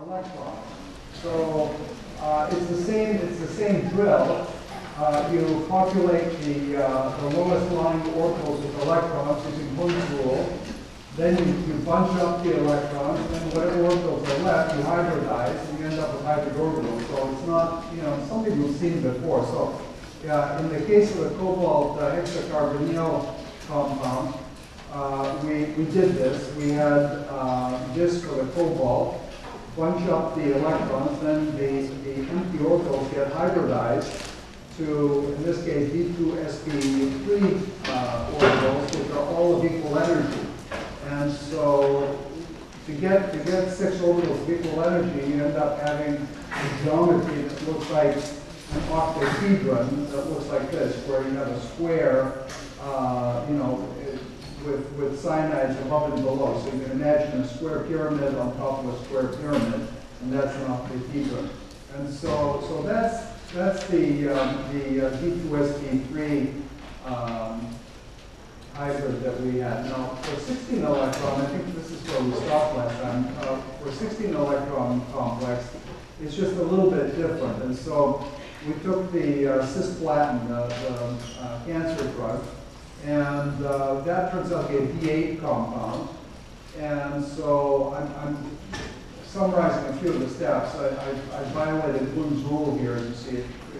electron. So it's the same drill. You calculate the lowest lying orbitals with electrons using Hund's rule. Then you bunch up the electrons, and then whatever orbitals are left, you hybridize, and you end up with hybrid orbitals. So it's not, something you've seen before. So in the case of the cobalt hexacarbonyl compound, we did this. We had this for the cobalt, bunch up the electrons, then the empty orbitals get hybridized to, in this case, D2sp3 orbitals, which are all of equal energy. And so to get 6 orbitals of equal energy, you end up having a geometry that looks like an octahedron that looks like this, where you have a square, with cyanides above and below. So you can imagine a square pyramid on top of a square pyramid, and that's an octahedron. And so that's the D2sp3 hybrid that we had. Now, for 16 electron, I think this is where we stopped last time. For 16 electron complex, it's just a little bit different. And so we took the cisplatin, the cancer drug, and that turns out to be a D8 compound. And so I'm summarizing a few of the steps. I violated Hund's rule here, as you see.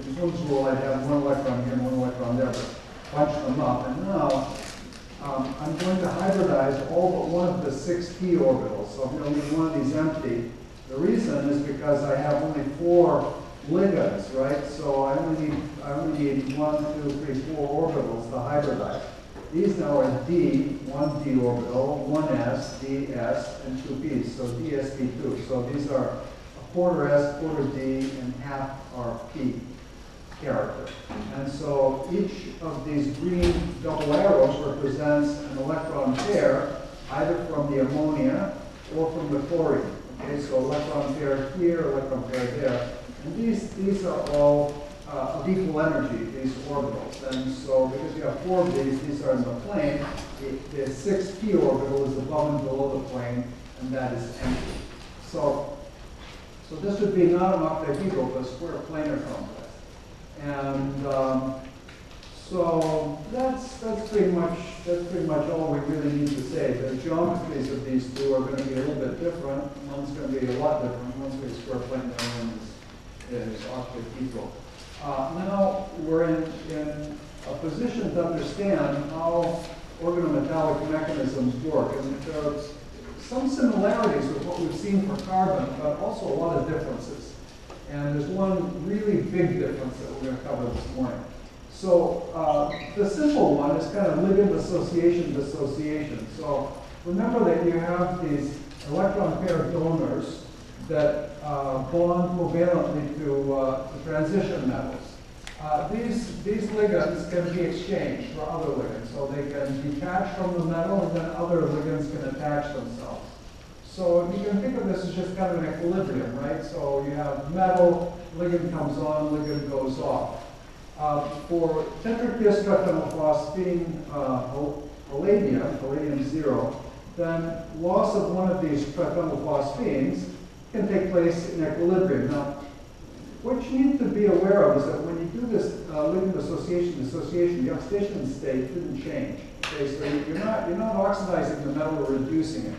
In Hund's rule, I'd have 1 electron here and 1 electron there, but bunch them up. And now, I'm going to hybridize all but one of the 6 p orbitals. So I'm going to leave one of these empty. The reason is because I have only 4 ligands, right? So I only need 1, 2, 3, 4 orbitals to hybridize. These now are D, 1 d orbital, 1 s, ds, and 2 p's. So dsp2. So these are a quarter s, quarter d, and half are p character. And so each of these green double arrows represents an electron pair, either from the ammonia or from the chlorine. Okay, so electron pair here, electron pair there. And these are all of equal energy, these orbitals. And so because you have 4 of these are in the plane, the 6p orbital is above and below the plane, and that is empty. So this would be not an octahedral, but a square planar complex. And so that's pretty much all we really need to say. The geometries of these two are going to be a little bit different. One's going to be a lot different. One's going to be square planar, and one is octahedral. Now we're in a position to understand how organometallic mechanisms work, and there are some similarities with what we've seen for carbon, but also a lot of differences. And there's one really big difference that we're going to cover this morning. So the simple one is kind of ligand association dissociation. So remember that you have these electron pair donors that bond covalently to transition metals. These ligands can be exchanged for other ligands. So they can detach from the metal, and then other ligands can attach themselves. So you can think of this as just kind of an equilibrium, right? So you have metal, ligand comes on, ligand goes off. For tetrakis triphenylphosphine palladium 0, then loss of one of these triphenylphosphines can take place in equilibrium. Now, what you need to be aware of is that when you do this ligand association, the oxidation state didn't change. Okay, so you're not oxidizing the metal or reducing it.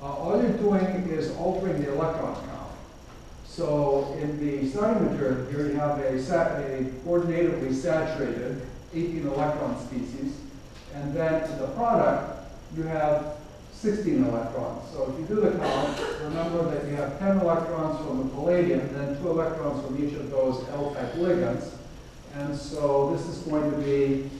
All you're doing is altering the electron count. So in the starting material here, you have a coordinatively saturated 18 electron species, and then in the product, you have 16 electrons. So if you do the count, remember that you have 10 electrons from the palladium, and then 2 electrons from each of those L-type ligands. And so this is going to be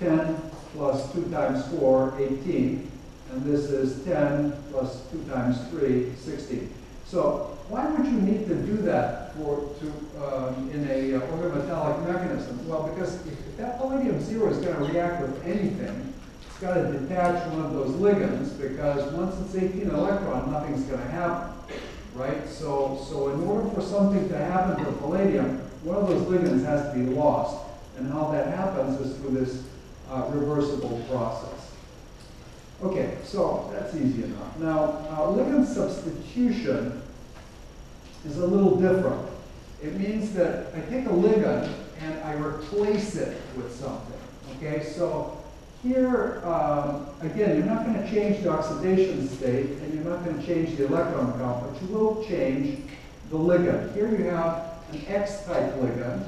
10 plus 2 times 4, 18. And this is 10 plus 2 times 3, 16. So why would you need to do that in a organometallic mechanism? Well, because if that palladium 0 is going to react with anything, it's got to detach one of those ligands, because once it's 18 electron, nothing's going to happen, right? So in order for something to happen to the palladium, one of those ligands has to be lost. And how that happens is through this reversible process. Okay, so that's easy enough. Now, ligand substitution different. It means that I take a ligand and I replace it with something. Okay, so here, again, you're not going to change the oxidation state and you're not going to change the electron count, but you will change the ligand. Here you have an X-type ligand,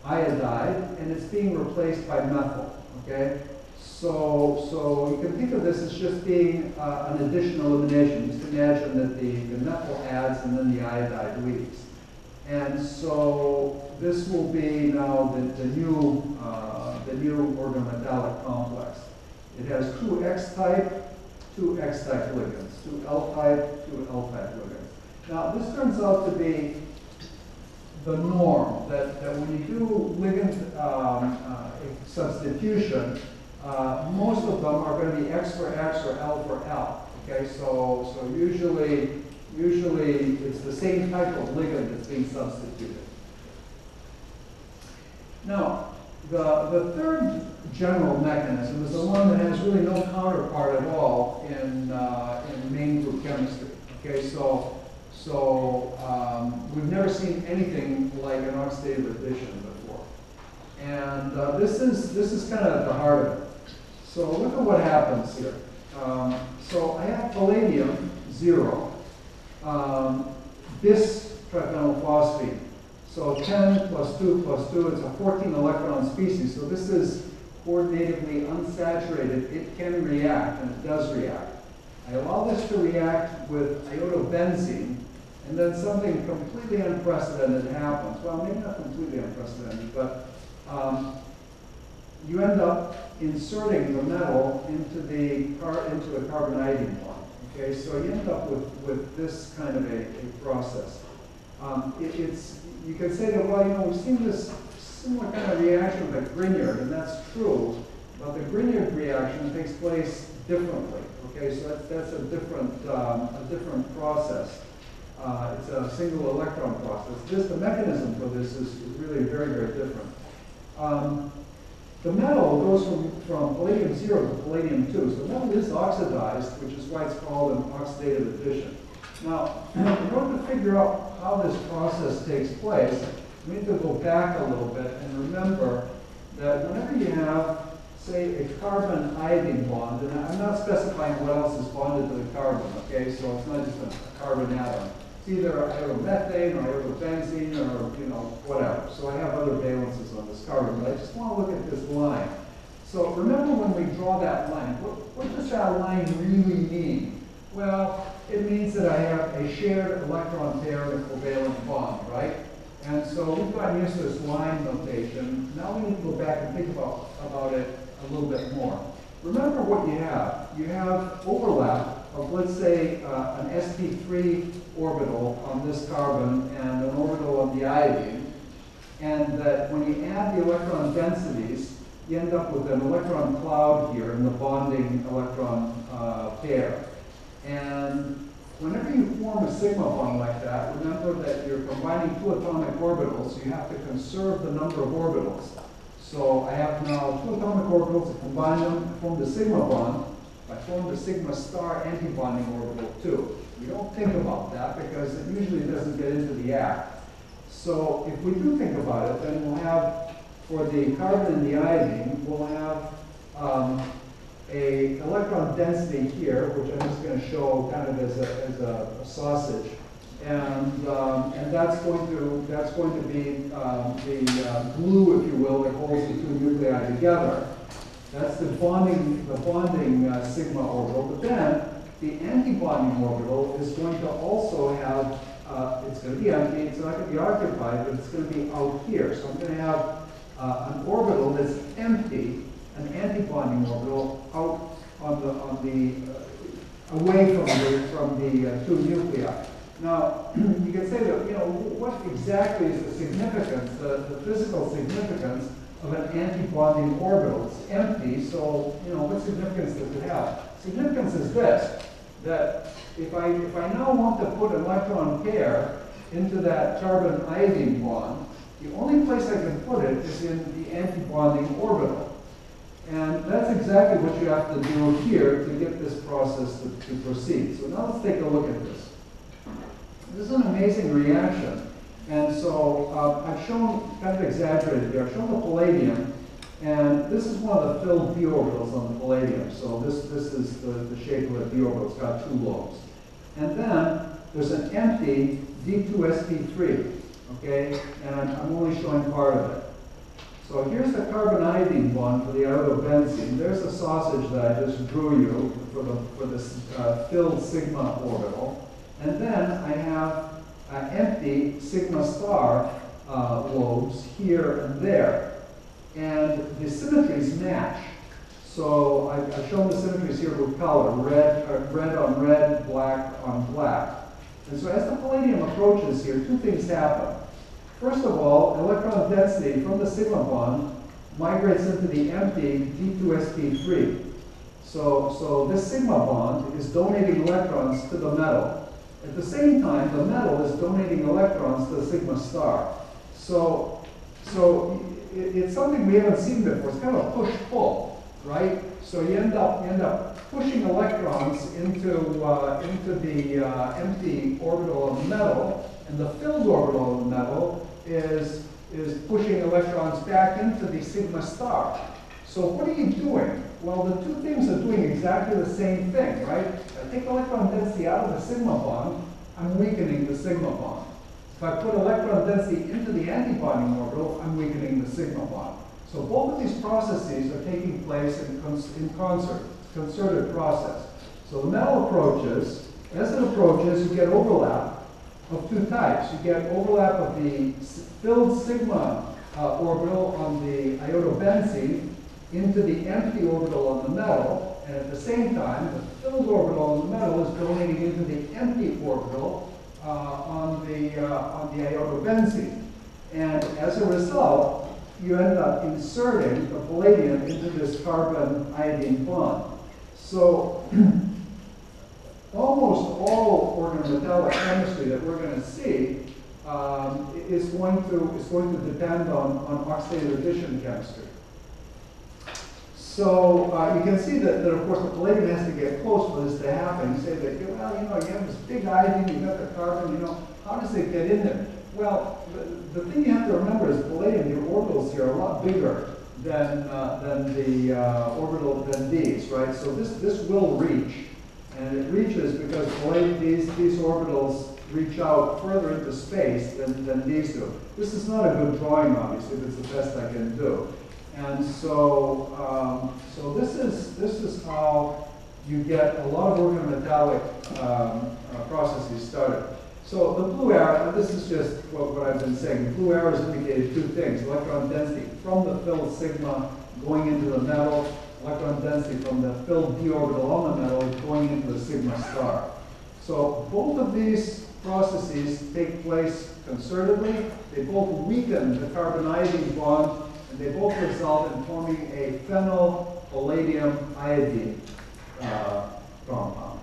iodide, and it's being replaced by methyl. Okay, so you can think of this as just being an additional elimination. Just imagine that the methyl adds and then the iodide leaves. And so this will be now the new organometallic complex. It has two X-type ligands, two L-type ligands. Now this turns out to be the norm, that when you do ligand substitution, most of them are going to be X for X or L for L. Okay, so usually it's the same type of ligand that's being substituted. Now, the third general mechanism is the one that has really no counterpart at all in main group chemistry. Okay, so we've never seen anything like an oxidative addition before, and this is kind of at the heart of it. So look at what happens here. So I have palladium 0, bis triphenylphosphine. So 10 plus 2 plus 2, it's a 14 electron species. So this is coordinatively unsaturated. It can react, and it does react. I allow this to react with iodobenzene, and then something completely unprecedented happens. Well, maybe not completely unprecedented, but you end up inserting the metal into a carbon-iodine bond. Okay, so you end up with this kind of a process. You can say that, well, we've seen this similar kind of reaction with Grignard, and that's true, but the Grignard reaction takes place differently. Okay, so that's a different process. It's a single electron process. The mechanism for this is really very, very different. The metal goes from palladium 0 to palladium 2. So metal is oxidized, which is why it's called an oxidative addition. Now, in order to figure out how this process takes place, we need to go back a little bit and remember that whenever you have, say, a carbon-iodine bond, and I'm not specifying what else is bonded to the carbon, okay? So it's not just a carbon atom. It's either iodomethane or iodobenzene or, whatever. So I have other valences on this carbon, but I just want to look at this line. So remember when we draw that line, what does that line really mean? Well, it means that I have a shared electron pair in a covalent bond, right? And so we've gotten used to this line notation. Now we need to go back and think about it a little bit more. Remember what you have. You have overlap of, let's say, an sp3 orbital on this carbon and an orbital on the iodine. And that when you add the electron densities, you end up with an electron cloud here in the bonding electron pair. And whenever you form a sigma bond like that, remember that you're combining two atomic orbitals, so you have to conserve the number of orbitals. So I have now two atomic orbitals, to combine them, form the sigma bond. I form the sigma star antibonding orbital too. We don't think about that because it usually doesn't get into the act. So if we do think about it, then we'll have, for the carbon and the iodine, we'll have a electron density here, which I'm just going to show kind of as a sausage, and that's going to be the glue, if you will, that holds the two nuclei together. That's the bonding sigma orbital. But then the antibonding orbital is going to also have it's going to be empty. It's not going to be occupied, but it's going to be out here. So I'm going to have an orbital that's empty, an antibonding orbital out away from the two nuclei. Now, you can say that, what exactly is the significance, the physical significance of an antibonding orbital? It's empty, so, what significance does it have? Significance is this, that if I now want to put an electron pair into that carbon-iodine bond, the only place I can put it is in the antibonding orbital. And that's exactly what you have to do here to get this process to proceed. So now let's take a look at this. This is an amazing reaction. And so I've shown, kind of exaggerated here, I've shown the palladium, and this is one of the filled d orbitals on the palladium. So this is the shape of a d orbital. It's got 2 lobes. And then there's an empty D2sp3, okay? And I'm only showing part of it. So here's the carbon-iodine bond for the iodo-benzene. There's the sausage that I just drew you for this filled sigma orbital. And then I have empty sigma star lobes here and there. And the symmetries match. So I've shown the symmetries here with color, red on red, black on black. And so as the palladium approaches here, 2 things happen. First of all, electron density from the sigma bond migrates into the empty D2sp3. So this sigma bond is donating electrons to the metal. At the same time, the metal is donating electrons to the sigma star. So it's something we haven't seen before. It's kind of a push-pull, right? So you end up pushing electrons into the empty orbital of the metal, and the filled orbital of the metal is pushing electrons back into the sigma star. So what are you doing? Well, the 2 things are doing exactly the same thing, right? If I take electron density out of the sigma bond, I'm weakening the sigma bond. If I put electron density into the antibonding orbital, I'm weakening the sigma bond. So both of these processes are taking place in concert, concerted process. So the metal approaches. As it approaches, you get overlap of 2 types. You get overlap of the filled sigma orbital on the iodo-benzene into the empty orbital on the metal, and at the same time, the filled orbital on the metal is donating into the empty orbital on the iodo-benzene. And as a result, you end up inserting the palladium into this carbon-iodine bond. So almost all organometallic chemistry that we're going to see is going to depend on oxidative addition chemistry. So you can see that of course the palladium has to get close for this to happen. You say that, well, you have this big iodine, you've got the carbon, how does it get in there? Well, the thing you have to remember is palladium, your orbitals here are a lot bigger than these, right? So this will reach, and it reaches because these orbitals reach out further into space than these do. This is not a good drawing, obviously, but it's the best I can do. And so, this is how you get a lot of organometallic processes started. So the blue arrow, this is just what I've been saying. The blue arrows indicated 2 things: electron density from the filled sigma going into the metal, electron density from the filled d orbital on the metal going into the sigma star. So both of these processes take place concertedly. They both weaken the carbon-iodine bond, and they both result in forming a phenyl palladium iodine compound.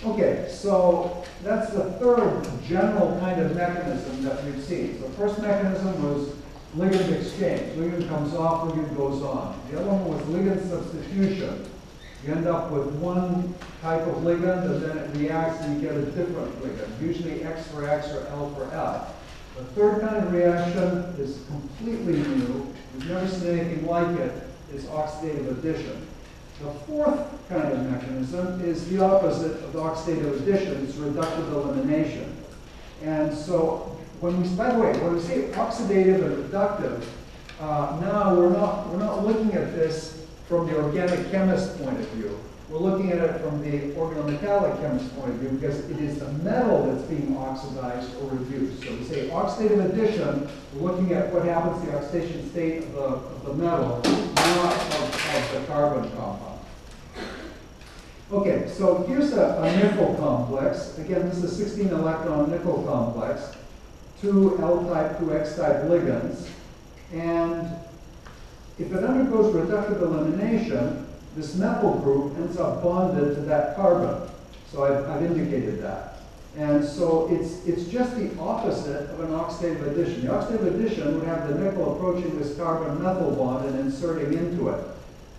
Okay, so that's the 3rd general kind of mechanism that we've seen. So the first mechanism was ligand exchange. Ligand comes off, ligand goes on. The other one was ligand substitution. You end up with one type of ligand, and then it reacts and you get a different ligand, usually X for X or L for L. The 3rd kind of reaction is completely new. We've never seen anything like it. It's oxidative addition. The 4th kind of mechanism is the opposite of oxidative addition. It's reductive elimination. And so, by the way, when we say oxidative and reductive, now we're not looking at this from the organic chemist point of view. We're looking at it from the organometallic chemist point of view because it is the metal that's being oxidized or reduced. So we say oxidative addition, we're looking at what happens to the oxidation state of the metal, not of the carbon compound. Okay, so here's a nickel complex. Again, this is a 16 electron nickel complex, 2 L-type, 2 X-type ligands. And if it undergoes reductive elimination, this methyl group ends up bonded to that carbon. So I've indicated that. And so it's just the opposite of an oxidative addition. The oxidative addition would have the nickel approaching this carbon-methyl bond and inserting into it.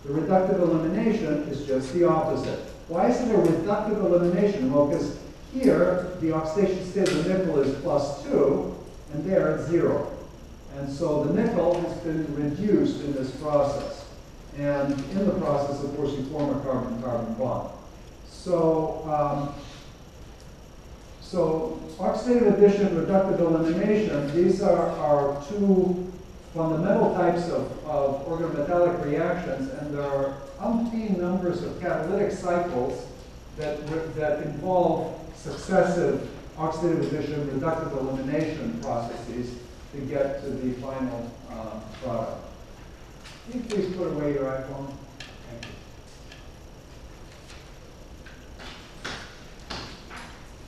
The reductive elimination is just the opposite. Why is it a reductive elimination? Well, because here, the oxidation state of the nickel is +2, and there it's 0. And so the nickel has been reduced in this process. And in the process, of course, you form a carbon-carbon bond. So, so oxidative addition, reductive elimination, these are two fundamental types of organometallic reactions, and there are umpteen numbers of catalytic cycles that involve successive oxidative addition, reductive elimination processes to get to the final product. Can you please put away your iPhone? Thank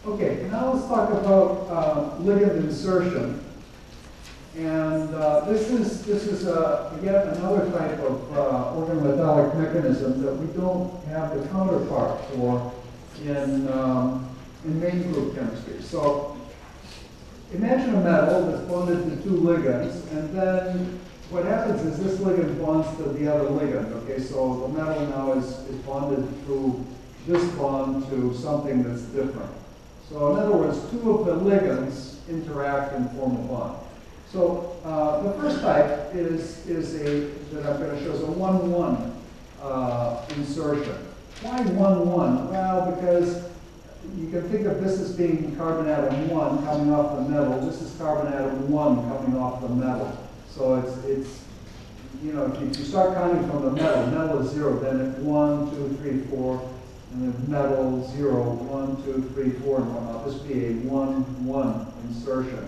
you. Okay, now let's talk about ligand insertion. And this is yet another type of organometallic mechanism that we don't have the counterpart for in main group chemistry. So imagine a metal that's bonded to two ligands, and then what happens is this ligand bonds to the other ligand. Okay, so the metal now is bonded through this bond to something that's different. So in other words, two of the ligands interact and form a bond. So the first type is that I'm going to show is a 1-1 insertion. Why 1-1? Well, because you can think of this as being carbon atom 1 coming off the metal. This is carbon atom 1 coming off the metal. So it's you know, if you start counting from the metal is 0, then it's 1, 2, 3, 4, and then metal 0, 1, 2, 3, 4, and whatnot. This would be a 1-1 insertion.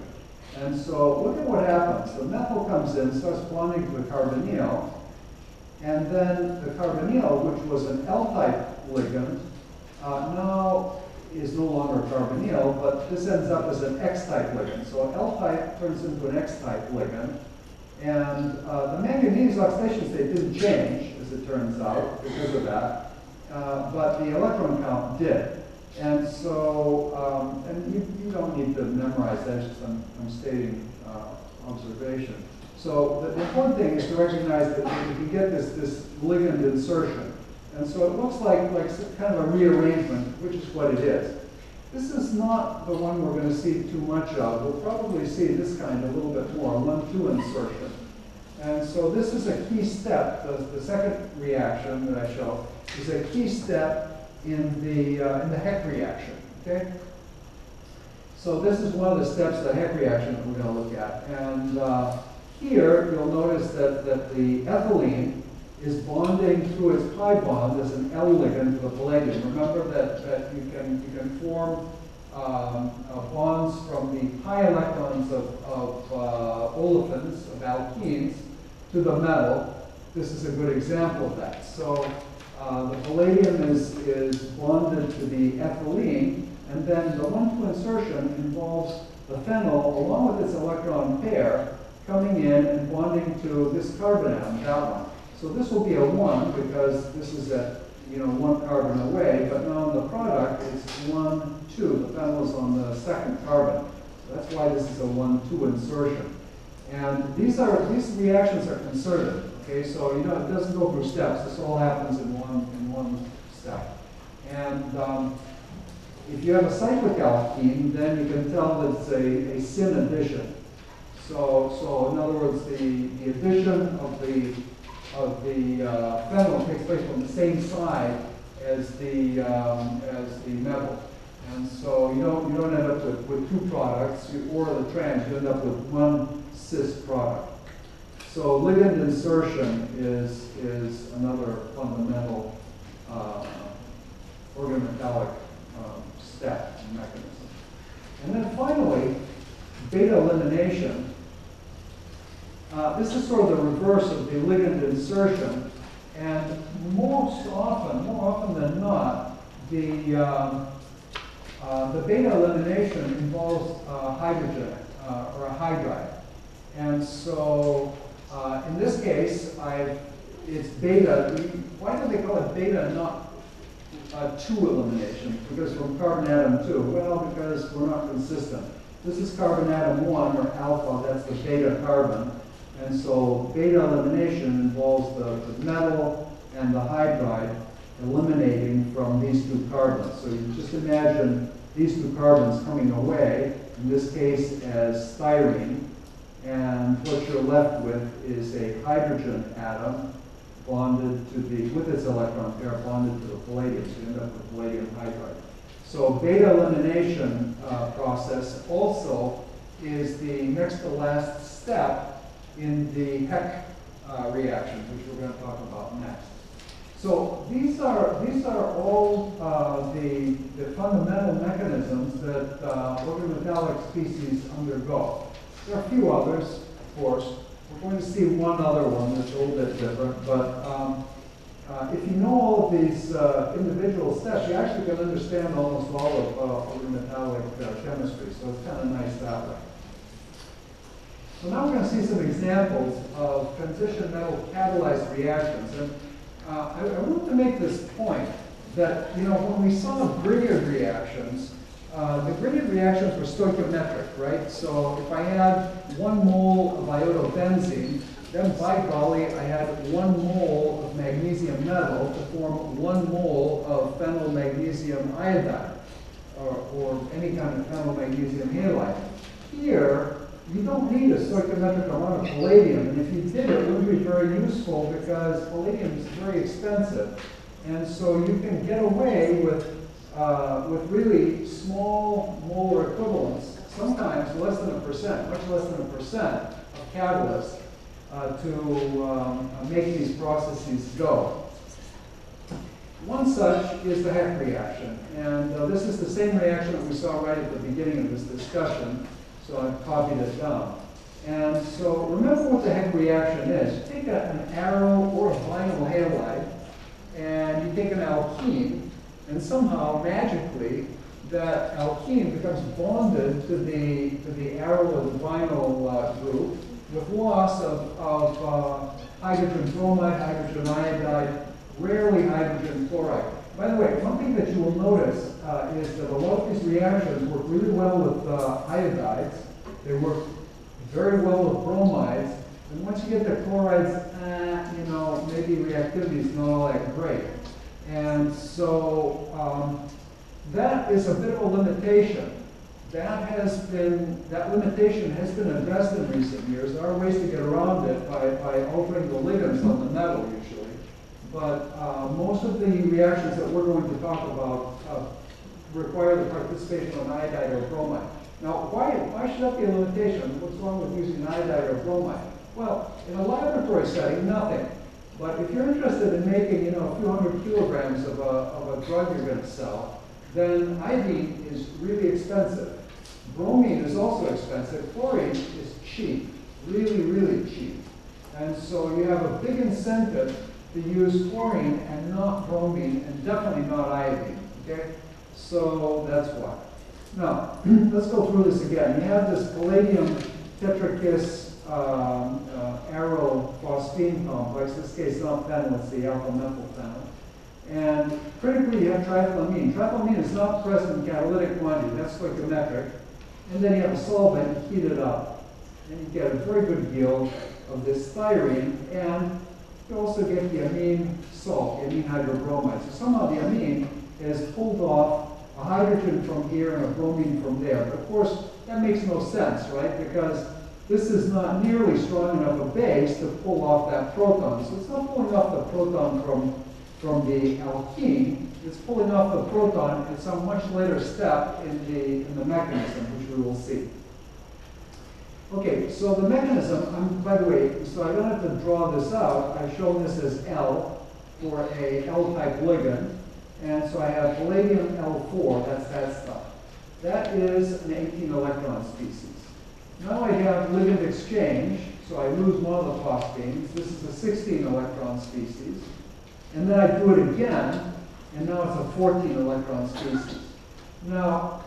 And so look at what happens. The methyl comes in, starts bonding to the carbonyl, and then the carbonyl, which was an L-type ligand, now is no longer carbonyl, but this ends up as an X-type ligand. So L-type turns into an X-type ligand, and the manganese oxidation state didn't change, as it turns out, because of that, but the electron count did. And so, and you don't need to memorize that, just I'm stating observation. So the important thing is to recognize that you can get this ligand insertion. And so it looks like kind of a rearrangement, which is what it is. This is not the one we're going to see too much of. We'll probably see this kind a little bit more, 1-2 insertion. And so this is a key step. The second reaction that I show is a key step in the Heck reaction, okay? So this is one of the steps of the Heck reaction that we're going to look at. And here, you'll notice that the ethylene is bonding through its pi bond as an L ligand to the palladium. Remember that you can form bonds from the pi electrons of olefins, of alkenes, to the metal. This is a good example of that. So the palladium is bonded to the ethylene, and then the 1-2 insertion involves the phenyl, along with its electron pair, coming in and bonding to this carbon atom, that one. So this will be a 1 because this is at 1 carbon away, but now in the product it's 1, 2. The phenyl is on the second carbon. So that's why this is a 1-2 insertion. And these reactions are concerted. Okay, so it doesn't go through steps. This all happens in one step. And if you have a cyclic alkene, then you can tell that it's a syn addition. So in other words, the addition of the phenyl takes place from the same side as the metal. And so you don't end up with two products, or the trans, you end up with one cis product. So ligand insertion is another fundamental organometallic step and mechanism. And then finally, beta elimination. This is sort of the reverse of the ligand insertion, and more often than not, the beta elimination involves hydrogen or a hydride. And so in this case, it's beta. Why do they call it beta and not 2 elimination? Because from carbon atom 2. Well, because we're not consistent. This is carbon atom 1, or alpha, that's the beta carbon. And so beta elimination involves the metal and the hydride eliminating from these two carbons. So you just imagine these two carbons coming away, in this case as styrene, and what you're left with is a hydrogen atom bonded to with its electron pair bonded to the palladium, so you end up with palladium hydride. So beta elimination process also is the next to last step in the Heck reactions, which we're going to talk about next. So these are all the fundamental mechanisms that organometallic species undergo. There are a few others, of course. We're going to see one other one that's a little bit different, but if you know all of these individual steps, you actually can understand almost all of organometallic chemistry, so it's kind of nice that way. So now we're going to see some examples of transition metal catalyzed reactions. And I want to make this point that, you know, when we saw Grignard reactions, the Grignard reactions were stoichiometric, right? So if I had 1 mole of iodo-benzene, then by golly, I had 1 mole of magnesium metal to form 1 mole of phenylmagnesium iodide, or any kind of phenylmagnesium halide. Here, you don't need a stoichiometric amount of palladium, and if you did, it wouldn't be very useful because palladium is very expensive. And so you can get away with really small molar equivalents, sometimes less than 1%, much less than 1% of catalyst to make these processes go. One such is the Heck reaction, and this is the same reaction that we saw right at the beginning of this discussion. So I've copied it down. And so remember what the Heck reaction is. You take an arrow or a vinyl halide, and you take an alkene, and somehow, magically, that alkene becomes bonded to the arrow or the vinyl group with loss of hydrogen bromide, hydrogen iodide, rarely hydrogen chloride. By the way, one thing that you will notice is that a lot of these reactions work really well with iodides. They work very well with bromides. And once you get the chlorides, you know, maybe reactivity is not all that great. And so that is a bit of a limitation. That limitation has been addressed in recent years. There are ways to get around it by altering the ligands on the metal usually. But most of the reactions that we're going to talk about require the participation of iodide or bromide. Now, why should that be a limitation? What's wrong with using iodide or bromide? Well, in a laboratory setting, nothing. But if you're interested in making, you know, a few hundred kilograms of a drug you're going to sell, then iodine is really expensive. Bromine is also expensive. Chlorine is cheap, really, really cheap. And so you have a big incentive to use chlorine and not bromine, and definitely not iodine, okay? So that's why. Now, let's go through this again. You have this palladium tetrakis arrow phosphine complex, in this case not phenyl, it's the alpha methyl phenyl. And critically, you have triethylamine. Triethylamine is not present in catalytic quantity, that's stoichiometric. And then you have a solvent, heat it up, and you get a very good yield of this styrene, and you also get the amine salt, the amine hydrobromide. So somehow the amine has pulled off a hydrogen from here and a bromine from there. But of course, that makes no sense, right? Because this is not nearly strong enough a base to pull off that proton. So it's not pulling off the proton from the alkene. It's pulling off the proton at some much later step in the mechanism, which we will see. Okay, so the mechanism, by the way, so I don't have to draw this out. I've shown this as L for a L-type ligand. And so I have palladium L4, that's that stuff. That is an 18 electron species. Now I have ligand exchange, so I lose one of the phosphines. This is a 16 electron species. And then I do it again, and now it's a 14 electron species. Now,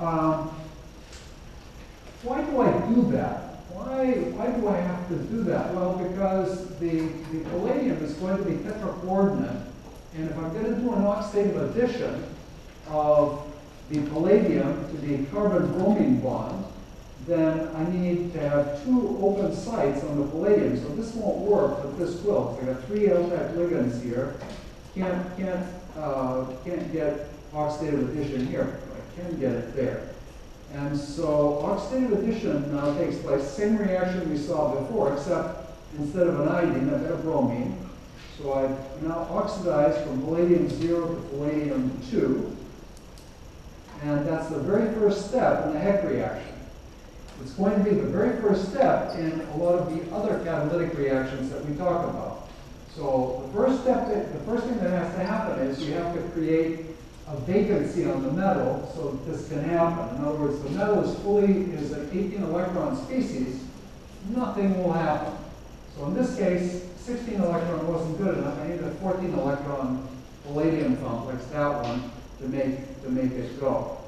why do I do that? Why do I have to do that? Well, because the palladium is going to be tetracoordinate, and if I'm going to do an oxidative addition of the palladium to the carbon-bromine bond, then I need to have 2 open sites on the palladium. So this won't work, but this will. So I got 3 L-type ligands here. Can't get oxidative addition here. can get it there. And so oxidative addition now takes place, same reaction we saw before, except instead of an iodine, I've got a bromine. So I've now oxidized from palladium 0 to palladium 2. And that's the very first step in the Heck reaction. It's going to be the very first step in a lot of the other catalytic reactions that we talk about. So the first thing that has to happen is you have to create a vacancy on the metal so that this can happen. In other words, the metal is an 18 electron species, nothing will happen. So in this case, 16 electron wasn't good enough. I needed a 14 electron palladium complex, that one, to make it go.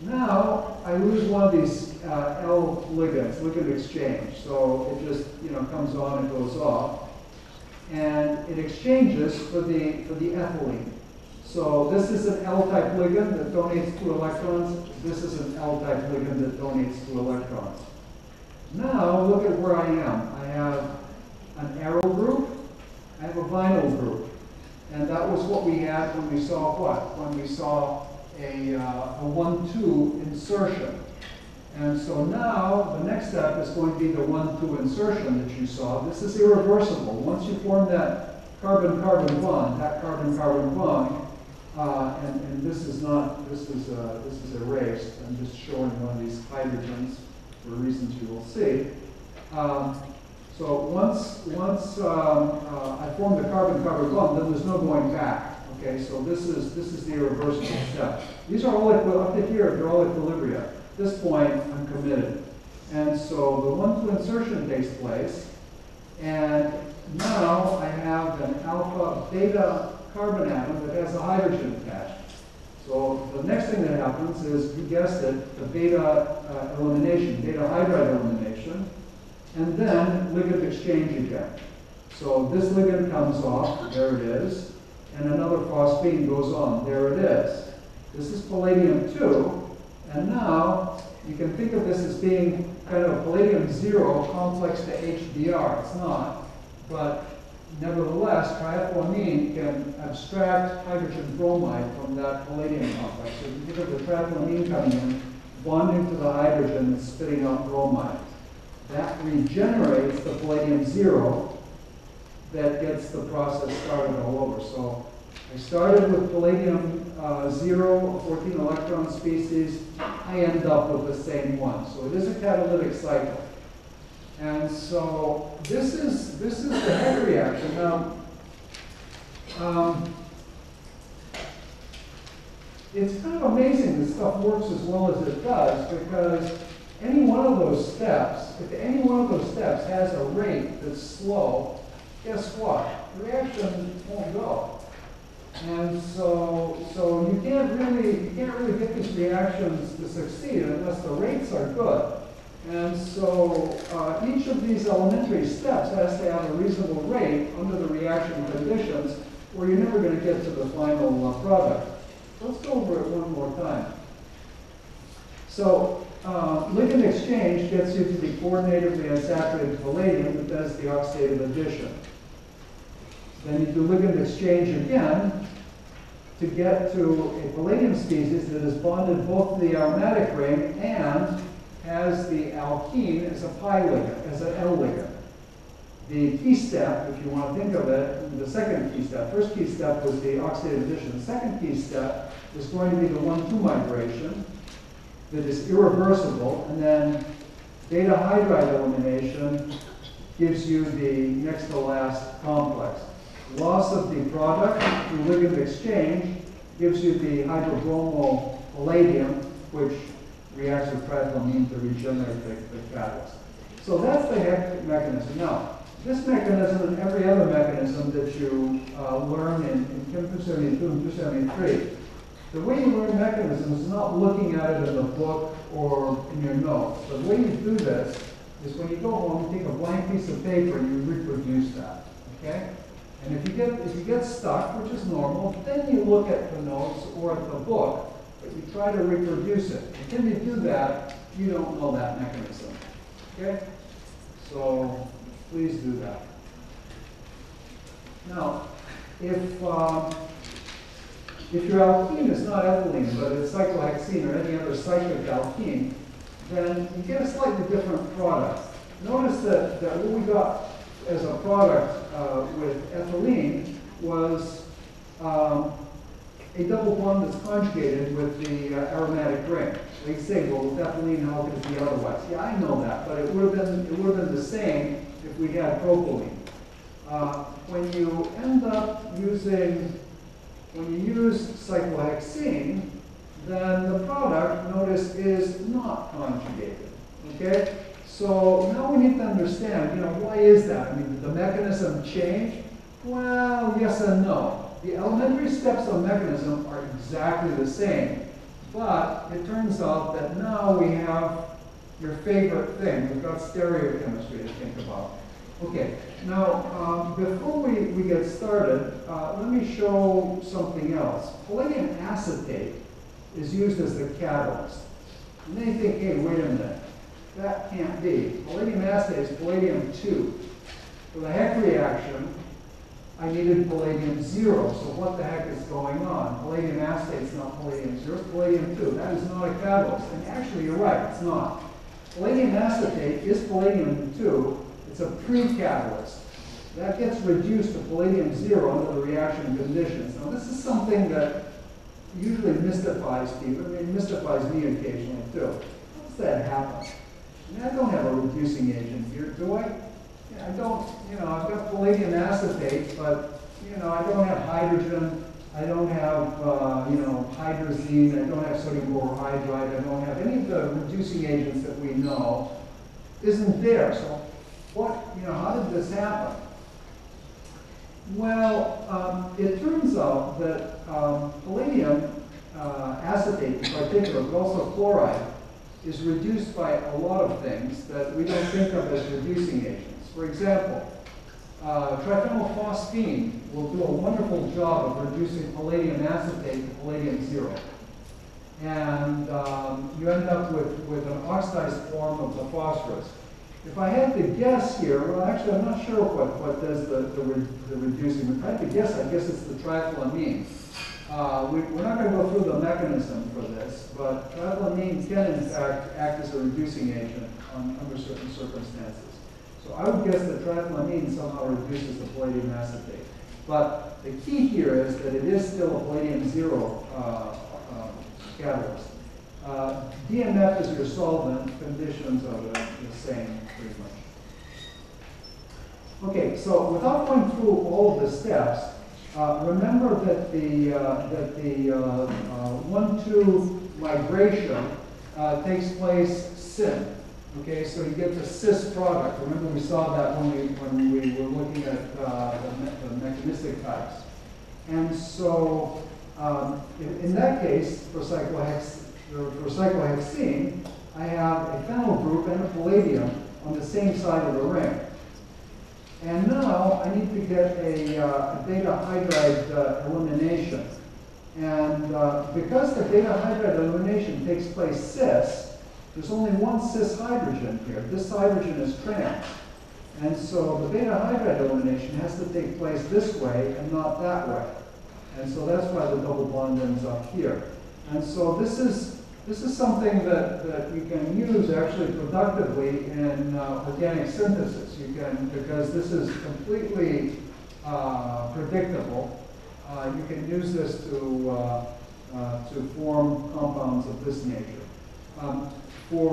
Now I lose one of these L ligands, ligand exchange. So it just comes on and goes off, and it exchanges for the ethylene. So this is an L-type ligand that donates 2 electrons. This is an L-type ligand that donates 2 electrons. Now look at where I am. I have an arrow group. I have a vinyl group. And that was what we had when we saw what? When we saw a 1,2 insertion. And so now the next step is going to be the 1,2 insertion that you saw. This is irreversible. Once you form that carbon-carbon bond, and this is erased. I'm just showing one of these hydrogens for reasons you will see. So once I form the carbon-carbon bond, then there's no going back. Okay, so this is the irreversible step. These are all up to here. They're all equilibria. At this point, I'm committed. And so the 1,2 insertion takes place, and now I have an alpha beta carbon atom that has a hydrogen attached. So the next thing that happens is, you guessed it, the beta elimination, beta hydride elimination, and then ligand exchange again. So this ligand comes off, there it is, and another phosphine goes on, there it is. This is palladium 2, and now you can think of this as being kind of a palladium 0 complex to HBr. It's not, but nevertheless, triethylamine can abstract hydrogen bromide from that palladium complex. So you think of the triethylamine coming in, bonding to the hydrogen and spitting out bromide. That regenerates the palladium 0 that gets the process started all over. So I started with palladium 0, 14 electron species. I end up with the same one. So it is a catalytic cycle. And so this is the Heck reaction. Now, it's kind of amazing this stuff works as well as it does, because any one of those steps, if any one of those steps has a rate that's slow, guess what? The reaction won't go. And so you can't really get these reactions to succeed unless the rates are good. And so each of these elementary steps has to have a reasonable rate under the reaction conditions, or you're never going to get to the final product. Let's go over it one more time. So ligand exchange gets you to the coordinatively unsaturated palladium that does the oxidative addition. Then you do ligand exchange again to get to a palladium species that is bonded both to the aromatic ring and has the alkene as a pi ligand, as an L ligand. The key step, if you want to think of it, the second key step, first key step was the oxidative addition. The second key step is going to be the 1,2 migration that is irreversible, and then beta hydride elimination gives you the next to last complex. Loss of the product through ligand exchange gives you the hydrobromo palladium, which reacts with triethylamine to regenerate the catalyst. So that's the Heck mechanism. Now, this mechanism and every other mechanism that you learn in Chem 272 and 273, the way you learn mechanisms is not looking at it in the book or in your notes. The way you do this is when you go home, you take a blank piece of paper and you reproduce that. Okay? And if you get stuck, which is normal, then you look at the notes or at the book, but you try to reproduce it. Until you do that, you don't know that mechanism. Okay? So please do that. Now, if If your alkene is not ethylene, but it's cyclohexene or any other cyclic alkene, then you get a slightly different product. Notice that what we got as a product with ethylene was a double bond that's conjugated with the aromatic ring. They say, well, with ethylene, how could it be otherwise? Yeah, I know that, but it would have been the same if we had propylene. When you end up using, when you use cyclohexene, then the product, notice, is not conjugated. Okay? So now we need to understand, why is that? I mean, did the mechanism change? Well, yes and no. The elementary steps of the mechanism are exactly the same, but it turns out that now we have your favorite thing. We've got stereochemistry to think about. Okay, now before we get started, let me show something else. Palladium acetate is used as the catalyst. And then you think, hey, wait a minute, that can't be. Palladium acetate is palladium-2. For the Heck reaction, I needed palladium-0, so what the heck is going on? Palladium acetate is not palladium-0, it's palladium-2. That is not a catalyst. And actually, you're right, it's not. Palladium acetate is palladium-2. It's a pre-catalyst. That gets reduced to palladium-0 under the reaction conditions. Now, this is something that usually mystifies people. I mean, it mystifies me occasionally, too. How does that happen? I mean, I don't have a reducing agent here, do I? I don't, I've got palladium acetate, but, I don't have hydrogen, I don't have, hydrazine, I don't have sodium borohydride, I don't have any of the reducing agents that we know isn't there. So what, how did this happen? Well, it turns out that palladium acetate in particular, but also chloride, is reduced by a lot of things that we don't think of as reducing agents. For example, triphenylphosphine will do a wonderful job of reducing palladium acetate to palladium-0. And you end up with an oxidized form of the phosphorus. If I had to guess here, well, actually, I'm not sure what does the reducing. If I had to guess, I guess it's the triethylamine. We're not going to go through the mechanism for this, but triethylamine can, in fact, act as a reducing agent under certain circumstances. So I would guess that triethylamine somehow reduces the palladium acetate. But the key here is that it is still a palladium-0 catalyst. DMF is your solvent. Conditions are the same, pretty much. Okay, so without going through all of the steps, remember that the 1,2 migration takes place syn. Okay, so you get the cis product. Remember we saw that when we were looking at the mechanistic types. And so in that case, for cyclohexene, I have a phenyl group and a palladium on the same side of the ring. And now I need to get a beta hydride elimination. And because the beta hydride elimination takes place cis, there's only one cis hydrogen here. This hydrogen is trans. And so the beta hydride elimination has to take place this way and not that way. And so that's why the double bond ends up here. And so this is something that you can use actually productively in organic synthesis. You can, because this is completely predictable, you can use this to form compounds of this nature. For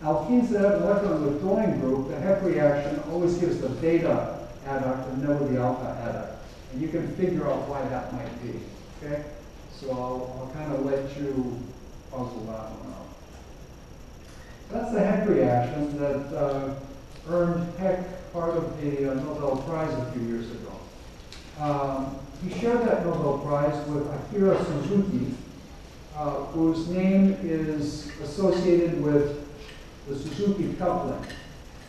alkenes that have an electron withdrawing group, the Heck reaction always gives the beta adduct and never the alpha adduct. And you can figure out why that might be. Okay? So I'll kind of let you puzzle that one out. That's the Heck reaction that earned Heck part of the Nobel Prize a few years ago. He shared that Nobel Prize with Akira Suzuki, whose name is associated with the Suzuki coupling.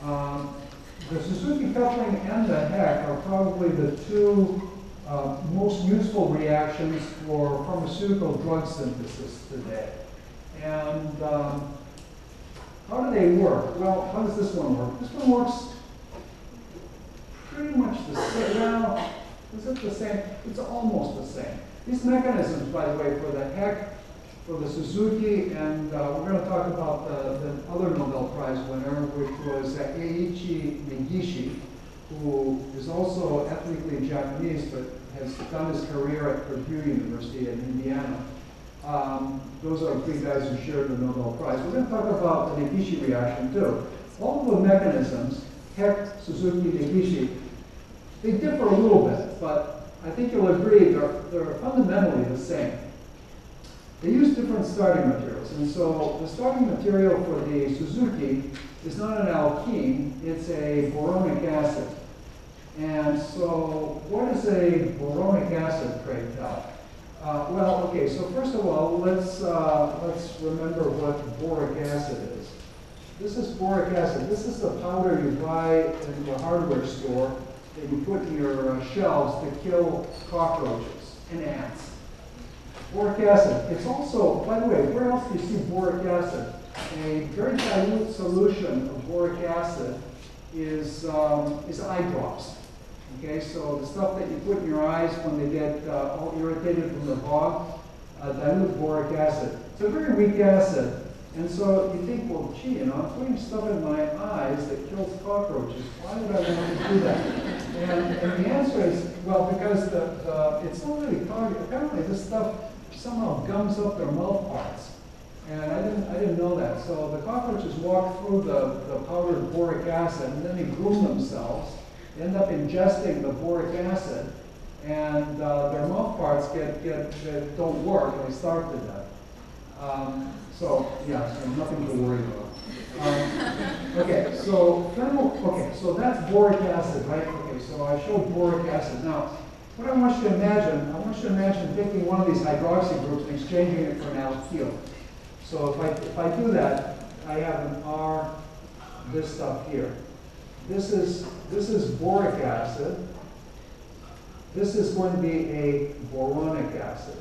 The Suzuki coupling and the Heck are probably the two most useful reactions for pharmaceutical drug synthesis today. And how do they work? Well, how does this one work? This one works pretty much the same. Well, is it the same? It's almost the same. These mechanisms, by the way, for the HEC, for the Suzuki, and we're going to talk about the other Nobel Prize winner, which was Eiichi Negishi, who is also ethnically Japanese, but has done his career at Purdue University in Indiana. Those are the three guys who shared the Nobel Prize. We're going to talk about the Negishi reaction, too. All of the mechanisms, HEC, Suzuki, Negishi, they differ a little bit, but I think you'll agree they're fundamentally the same. They use different starting materials, and so the starting material for the Suzuki is not an alkene, it's a boronic acid. And so what is a boronic acid, pray tell? Well, okay, so first of all, let's remember what boric acid is. This is boric acid. This is the powder you buy in the hardware store that you put in your shelves to kill cockroaches and ants. Boric acid. It's also, by the way, where else do you see boric acid? A very dilute solution of boric acid is eye drops. Okay, so the stuff that you put in your eyes when they get all irritated from the fog, dilute boric acid. It's a very weak acid. And so you think, well, gee, I'm putting stuff in my eyes that kills cockroaches. Why would I want to do that? And the answer is, well, because it's not really targeted. Apparently this stuff somehow gums up their mouth parts. And I didn't know that. So the cockroaches walk through the powdered boric acid, and then they groom themselves. They end up ingesting the boric acid, and their mouth parts don't work, and they starve to death. So nothing to worry about. Okay, so so that's boric acid, right? Okay, so I showed boric acid. Now, what I want you to imagine taking one of these hydroxy groups and exchanging it for an alkyl. So if I do that, I have an R, this stuff here. This is boric acid. This is going to be a boronic acid.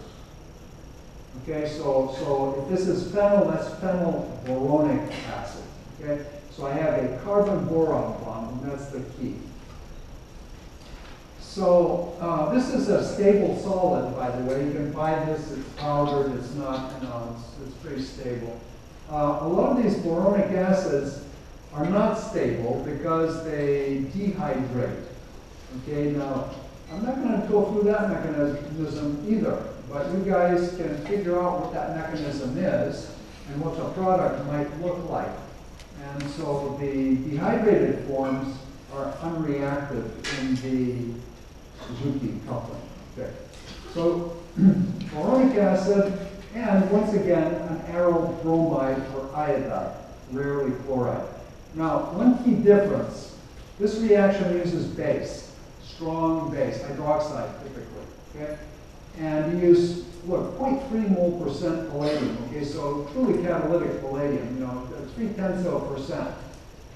Okay, so if this is phenyl, that's phenyl boronic acid. Okay, so I have a carbon-boron bond, and that's the key. So this is a stable solid, by the way. You can buy this, it's powdered, it's not, it's pretty stable. A lot of these boronic acids are not stable because they dehydrate. Okay, now I'm not going to go through that mechanism either, but you guys can figure out what that mechanism is and what the product might look like. And so the dehydrated forms are unreactive in the Suzuki coupling. Okay. So boronic acid, and once again, an aryl bromide or iodide, rarely chloride. Now, one key difference, this reaction uses base, strong base, hydroxide typically, okay? And you use, look, 0.3 mole% palladium, okay? So truly catalytic palladium, 0.3%.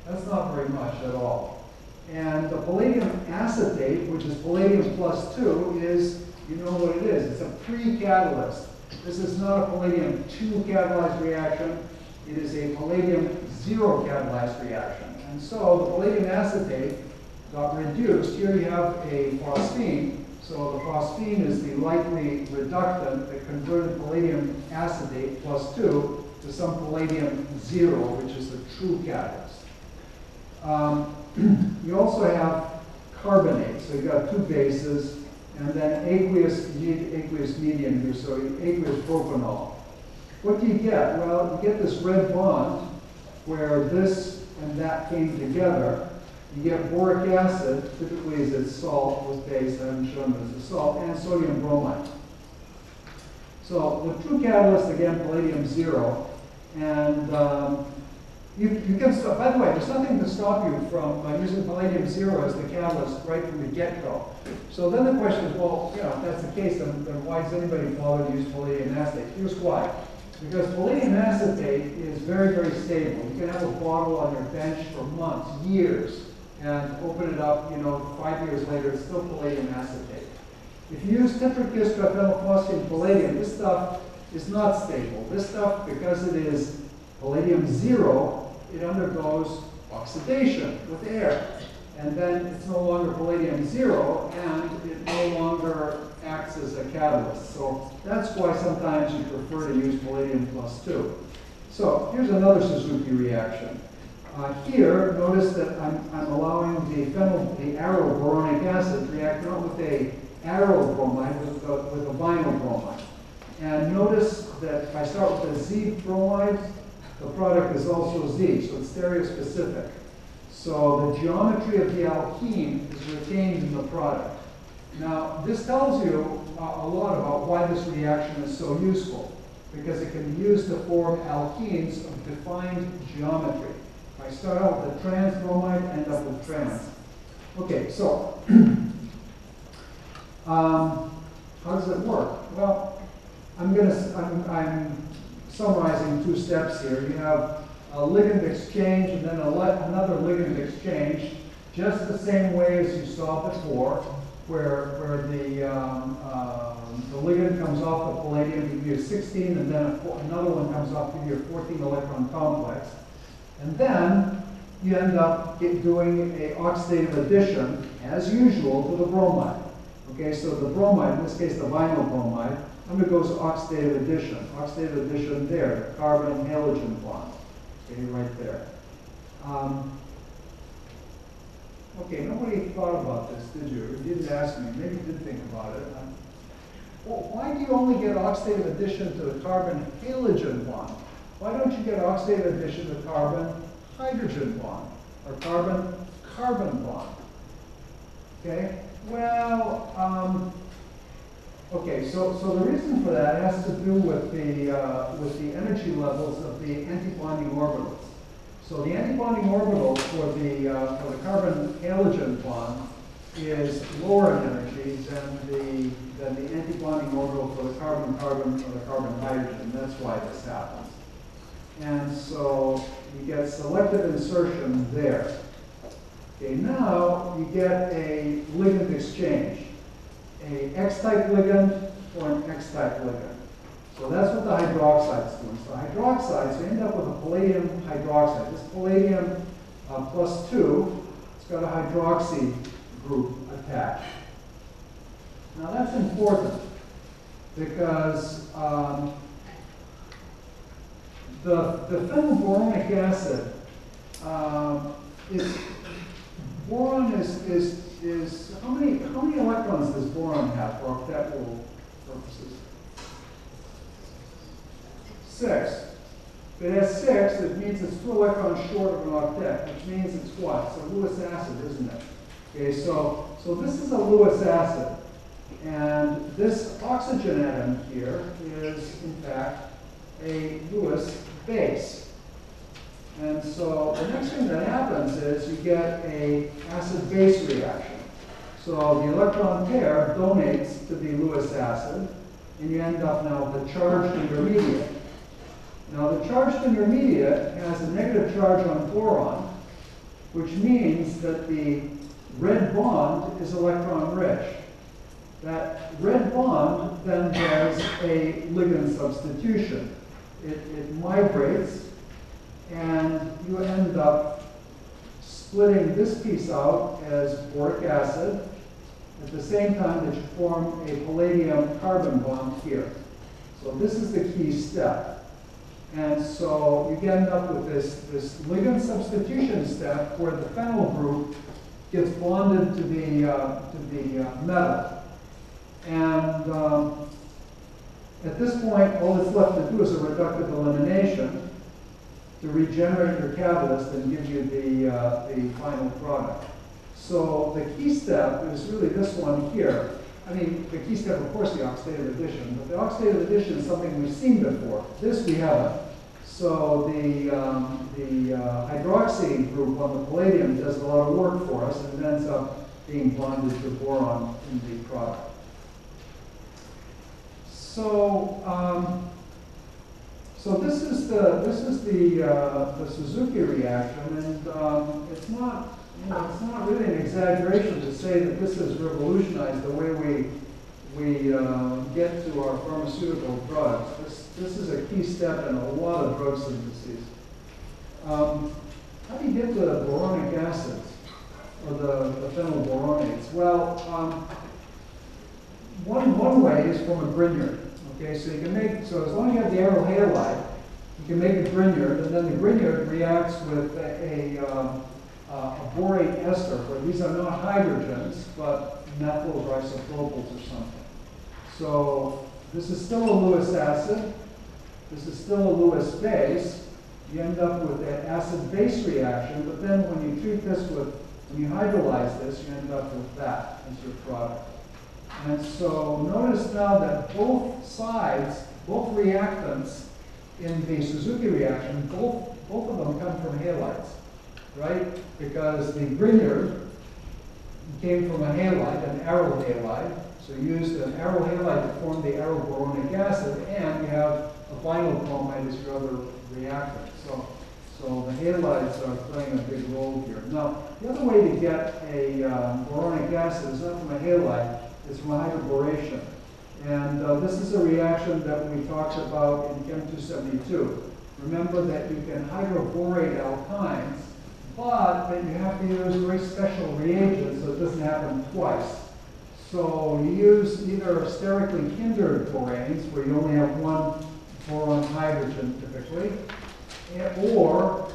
That's not very much at all. And the palladium acetate, which is palladium plus 2, is, you know what it is, it's a pre-catalyst. This is not a palladium 2 catalyzed reaction, it is a palladium 0 catalyzed reaction. And so the palladium acetate got reduced. Here you have a phosphine. So the phosphine is the likely reductant that converted palladium acetate plus 2 to some palladium 0, which is the true catalyst. You also have carbonate. So you've got two bases, and then aqueous, you need aqueous medium here, so aqueous propanol. What do you get? Well, you get this red bond where this and that came together. You get boric acid, typically is its salt with base, I haven't shown this as a salt, and sodium bromide. So the true catalyst, again, palladium 0. And you can stop, by the way, there's nothing to stop you from using palladium 0 as the catalyst right from the get-go. So then the question is, well, if that's the case, then why does anybody bother to use palladium acetate? Here's why. Because palladium acetate is very, very stable. You can have a bottle on your bench for months, years, and open it up, 5 years later, it's still palladium acetate. If you use tetraglycerolphenylphosphine palladium, this stuff is not stable. This stuff, because it is palladium 0, it undergoes oxidation with air. And then it's no longer palladium 0, and it no longer acts as a catalyst. So that's why sometimes you prefer to use palladium +2. So here's another Suzuki reaction. Here, notice that I'm allowing the aryl boronic acid to react not with a aryl bromide, with a vinyl bromide. And notice that if I start with a Z bromide, the product is also Z, so it's stereospecific. So the geometry of the alkene is retained in the product. Now, this tells you a lot about why this reaction is so useful, because it can be used to form alkenes of defined geometry. If I start out with a trans bromide, end up with trans. Okay, so how does it work? Well, I'm summarizing two steps here. You have a ligand exchange and then another ligand exchange, just the same way as you saw before, where the ligand comes off the palladium to give you a 16, and then another one comes off to give you a 14 electron complex. And then you end up doing a oxidative addition, as usual, to the bromide. Okay, so the bromide, in this case the vinyl bromide, undergoes oxidative addition. Oxidative addition there, carbon halogen bond. Okay, right there. Okay, nobody thought about this, did you? Or didn't ask me. Maybe you did think about it. Well, why do you only get oxidative addition to the carbon halogen bond? Why don't you get oxidative addition to carbon hydrogen bond or carbon carbon bond? Okay. Well, okay. So the reason for that has to do with the energy levels of the antibonding orbitals. So the antibonding orbital for the carbon halogen bond is lower in energy than the antibonding orbital for the carbon-carbon or the carbon hydrogen. That's why this happens. And so you get selective insertion there. Okay, now you get a ligand exchange, a X-type ligand or an X-type ligand. So that's what the hydroxide's doing. So hydroxides, you end up with a palladium hydroxide. This palladium +2, it's got a hydroxy group attached. Now that's important because the phenylboronic acid, boron is how many electrons does boron have for octet purposes? 6. If it has 6, it means it's 2 electrons short of an octet, which means it's what? It's a Lewis acid, isn't it? Okay, so this is a Lewis acid. And this oxygen atom here is, in fact, a Lewis base. And so the next thing that happens is you get a acid-base reaction. So the electron pair donates to the Lewis acid, and you end up now with a charged intermediate. Now the charged intermediate has a negative charge on boron, which means that the red bond is electron rich. That red bond then does a ligand substitution. It migrates, and you end up splitting this piece out as boric acid at the same time that you form a palladium carbon bond here. So this is the key step. And so you end up with this ligand substitution step where the phenyl group gets bonded to the metal. And at this point, all that's left to do is a reductive elimination to regenerate your catalyst and give you the final product. So the key step is really this one here. I mean, the key step, of course, the oxidative addition, but the oxidative addition is something we've seen before. This we haven't. So the hydroxy group on the palladium does a lot of work for us, and it ends up being bonded to boron in the product. So, so this is the Suzuki reaction, and it's not really an exaggeration to say that this has revolutionized the way we get to our pharmaceutical drugs. This is a key step in a lot of drug syntheses. How do you get the boronic acids or the phenylboronates? Well, one way is from a Grignard. Okay, so you can make, so as long as you have the aryl halide, you can make a Grignard, and then the Grignard reacts with a borate ester, where these are not hydrogens, but methyls or isopropyls or something. So this is still a Lewis acid. This is still a Lewis base. You end up with an acid-base reaction, but then when you treat this with, when you hydrolyze this, you end up with that as your product. And so notice now that both sides, both reactants in the Suzuki reaction, both of them come from halides, right? Because the Grignard came from a halide, an aryl halide. So you used an aryl halide to form the aryl boronic acid, and you have a vinyl bromide as your other reactant. So the halides are playing a big role here. Now, the other way to get a boronic acid is not from a halide, it's from a hydroboration. And this is a reaction that we talked about in Chem 272. Remember that you can hydroborate alkynes, but that you have to use very special reagents so it doesn't happen twice. So you use either sterically hindered boranes, where you only have one boron hydrogen typically, or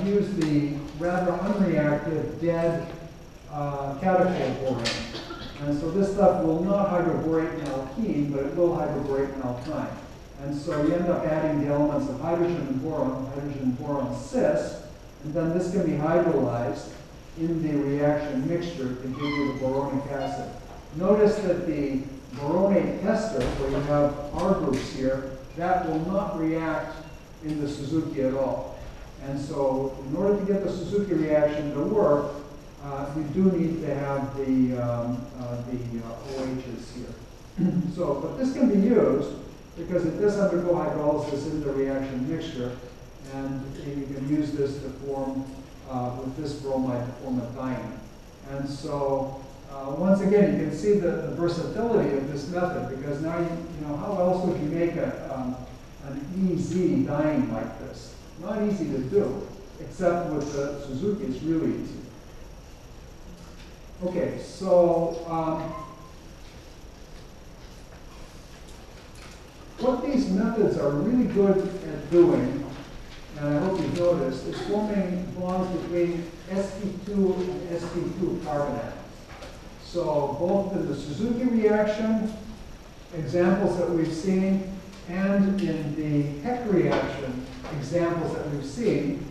use the rather unreactive dead catechol borane. And so this stuff will not hydroborate in alkene, but it will hydroborate in alkyne. And so you end up adding the elements of hydrogen and boron cis, and then this can be hydrolyzed in the reaction mixture to give you the boronic acid. Notice that the boronate ester, where you have R groups here, that will not react in the Suzuki at all. And so in order to get the Suzuki reaction to work, we do need to have the OHs here. So, but this can be used because it does undergo hydrolysis in the reaction mixture, and you can use this to form, with this bromide, to form a diene. And so, once again, you can see the versatility of this method, because now you know, how else would you make an EZ diene like this? Not easy to do, except with the Suzuki, it's really easy. Okay, so what these methods are really good at doing, and I hope you've noticed, is forming bonds between sp2 and sp2 carbon atoms. So both in the Suzuki reaction, examples that we've seen, and in the Heck reaction, examples that we've seen,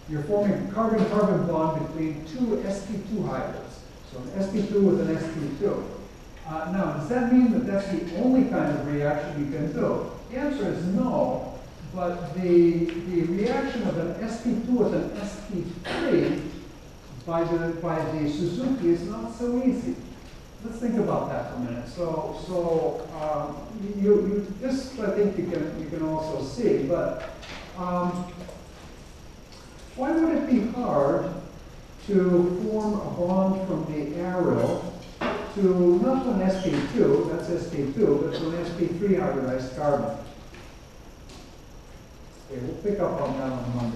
you're forming a carbon-carbon bond between two sp2 hybrids. So an sp2 with an sp2. Now, does that mean that that's the only kind of reaction you can do? The answer is no, but the reaction of an sp2 with an sp3 by the Suzuki is not so easy. Let's think about that for a minute. This I think you can also see, but why would it be hard to form a bond from the aryl to not to an sp2, that's sp2, but to an sp3 hybridized carbon? Okay, we'll pick up on that on Monday.